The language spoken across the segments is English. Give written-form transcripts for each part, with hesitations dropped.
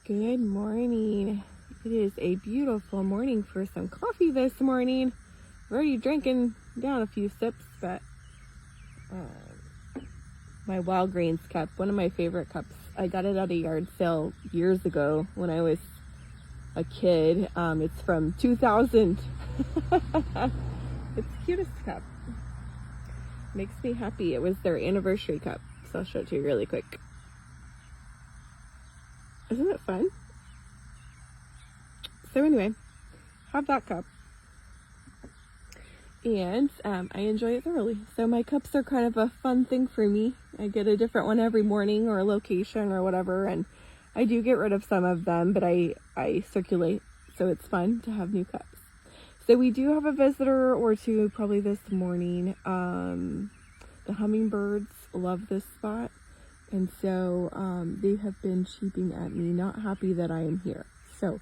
Good morning. It is a beautiful morning for some coffee this morning. I'm already drinking down a few sips, but my Wild Greens cup, one of my favorite cups. I got it at a yard sale years ago when I was a kid. It's from 2000. It's the cutest cup. Makes me happy. It was their anniversary cup, so I'll show it to you really quick. Isn't it fun? So anyway, have that cup. And I enjoy it thoroughly. So my cups are kind of a fun thing for me. I get a different one every morning or a location or whatever. And I do get rid of some of them, but I circulate. So it's fun to have new cups. So we do have a visitor or two probably this morning. The hummingbirds love this spot. And so they have been cheeping at me, not happy that I am here. So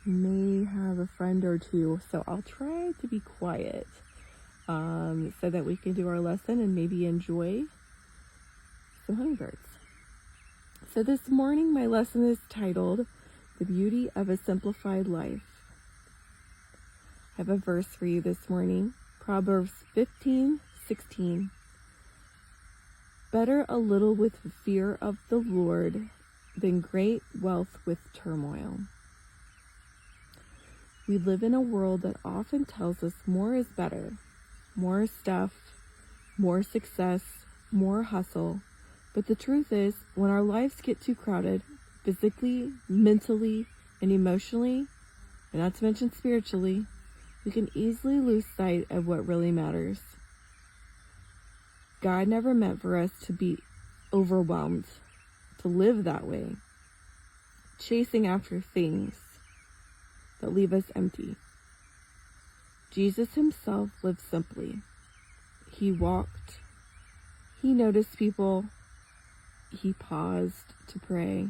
may have a friend or two. So I'll try to be quiet so that we can do our lesson and maybe enjoy some hummingbirds. So this morning my lesson is titled, The Beauty of a Simplified Life. I have a verse for you this morning, Proverbs 15:16. Better a little with the fear of the Lord than great wealth with turmoil. We live in a world that often tells us more is better. More stuff, more success, more hustle. But the truth is, when our lives get too crowded, physically, mentally, and emotionally, and not to mention spiritually, we can easily lose sight of what really matters. God never meant for us to be overwhelmed, to live that way, chasing after things that leave us empty. Jesus himself lived simply. He walked, he noticed people, he paused to pray,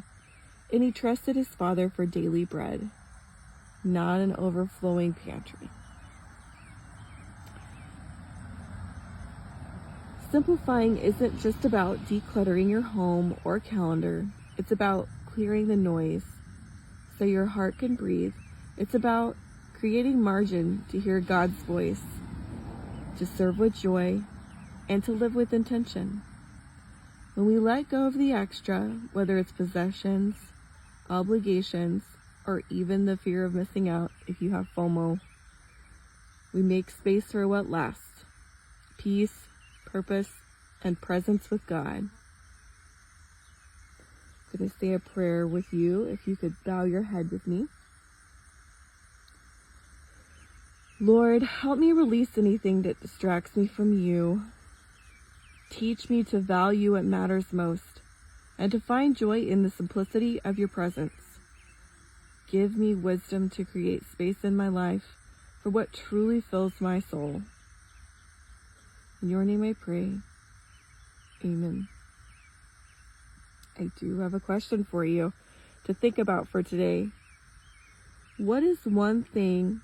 and he trusted his Father for daily bread, not an overflowing pantry. Simplifying isn't just about decluttering your home or calendar. It's about clearing the noise so your heart can breathe. It's about creating margin to hear God's voice, to serve with joy, and to live with intention. When we let go of the extra, whether it's possessions, obligations, or even the fear of missing out if you have FOMO, we make space for what lasts: peace, purpose, and presence with God. I'm going to say a prayer with you. If you could bow your head with me. Lord, help me release anything that distracts me from you. Teach me to value what matters most and to find joy in the simplicity of your presence. Give me wisdom to create space in my life for what truly fills my soul. In your name I pray. Amen. I do have a question for you to think about for today. What is one thing,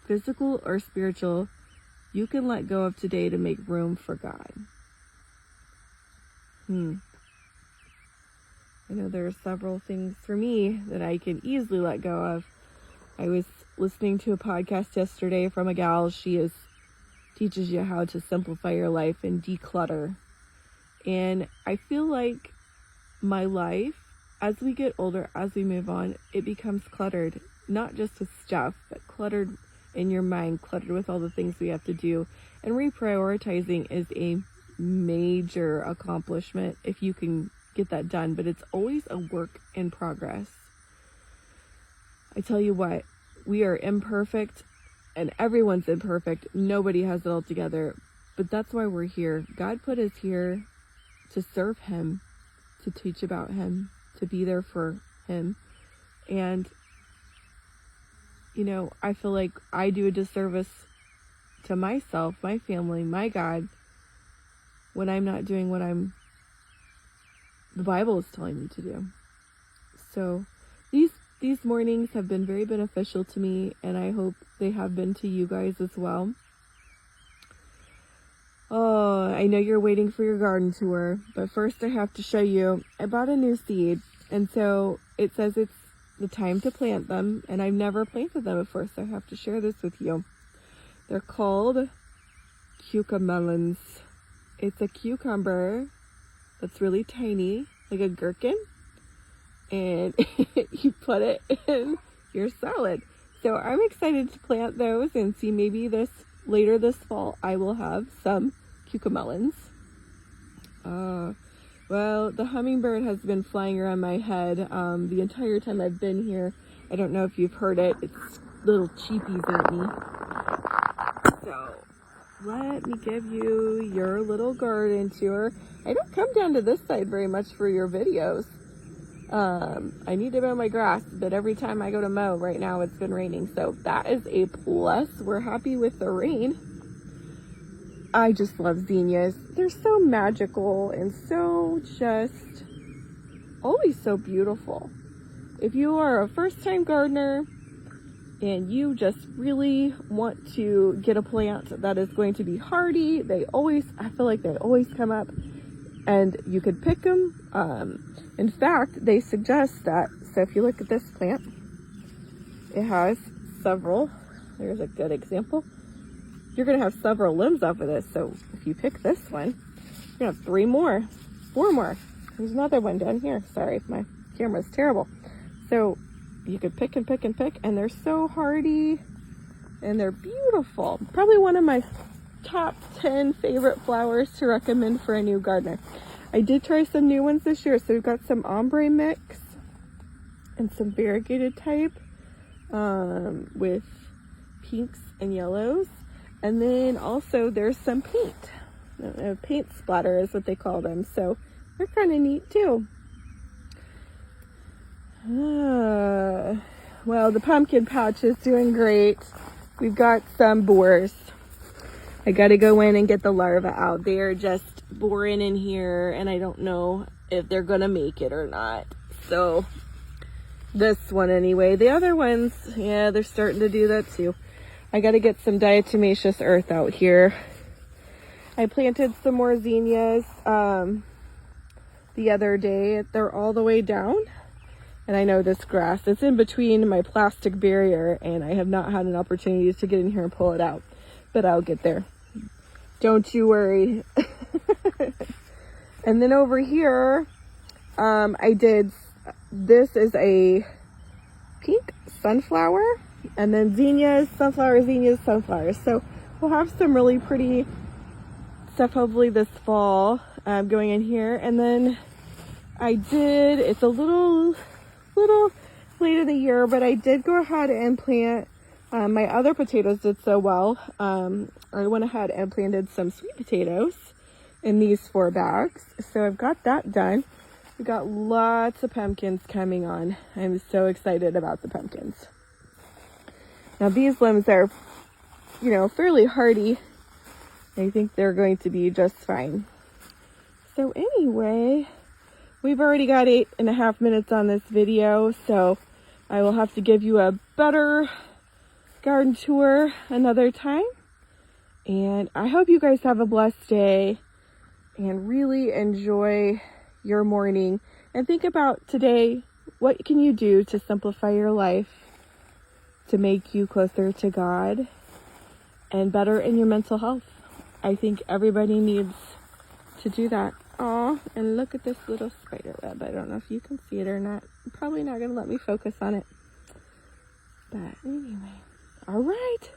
physical or spiritual, you can let go of today to make room for God? I know there are several things for me that I can easily let go of. I was listening to a podcast yesterday from a gal. She teaches you how to simplify your life and declutter. And I feel like my life, as we get older, as we move on, it becomes cluttered, not just with stuff, but cluttered in your mind, cluttered with all the things we have to do. And reprioritizing is a major accomplishment if you can get that done, but it's always a work in progress. I tell you what, we are imperfect and everyone's imperfect. Nobody has it all together, but that's why we're here. God put us here to serve him, to teach about him, to be there for him. And I feel like I do a disservice to myself, my family, my God, when I'm not doing what the Bible is telling me to do. So these mornings have been very beneficial to me, and I hope they have been to you guys as well. Oh, I know you're waiting for your garden tour, but first I have to show you, I bought a new seed, and so it says it's the time to plant them, and I've never planted them before, so I have to share this with you. They're called CUCUAMELLONs. It's a cucumber that's really tiny, like a gherkin, and you put it in your salad. So I'm excited to plant those and see, maybe later this fall I will have some CUCUAMELLONs. Well, the hummingbird has been flying around my head the entire time I've been here. I don't know if you've heard it. It's little cheepies at me. So let me give you your little garden tour. I don't come down to this side very much for your videos. I need to mow my grass, but every time I go to mow, right now it's been raining, so that is a plus. We're happy with the rain. I just love zinnias. They're so magical and so just always so beautiful. If you are a first-time gardener and you just really want to get a plant that is going to be hardy, I feel like they always come up, and you could pick them. In fact, they suggest that. So if you look at this plant, it has several. There's a good example. You're going to have several limbs off of this. So if you pick this one, you're going to have 4 more. There's another one down here. Sorry, my camera's terrible. So you could pick and pick and pick, and they're so hardy and they're beautiful. Probably one of my top 10 favorite flowers to recommend for a new gardener. I did try some new ones this year. So we've got some ombre mix and some variegated type with pinks and yellows. And then also there's some paint. Paint splatter is what they call them. So they're kind of neat too. Well, the pumpkin patch is doing great. We've got some borers. I got to go in and get the larvae out. They're just boring in here, and I don't know if they're going to make it or not. So this one anyway. The other ones, yeah, they're starting to do that too. I got to get some diatomaceous earth out here. I planted some more zinnias the other day. They're all the way down. And I know this grass, it's in between my plastic barrier, and I have not had an opportunity to get in here and pull it out. But I'll get there. Don't you worry. And then over here, this is a pink sunflower, and then zinnias, sunflowers, zinnias, sunflowers. So we'll have some really pretty stuff hopefully this fall going in here. And then it's a little late in the year, but I did go ahead and plant, my other potatoes did so well. I went ahead and planted some sweet potatoes in these 4 bags. So I've got that done. We got lots of pumpkins coming on. I'm so excited about the pumpkins. Now these limbs are, fairly hardy. I think they're going to be just fine. So anyway, we've already got 8.5 minutes on this video, so I will have to give you a better garden tour another time. And I hope you guys have a blessed day and really enjoy your morning. And think about today, what can you do to simplify your life to make you closer to God and better in your mental health? I think everybody needs to do that. Aw, and look at this little spider web. I don't know if you can see it or not. I'm probably not going to let me focus on it. But anyway, all right.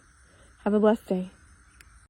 Have a blessed day.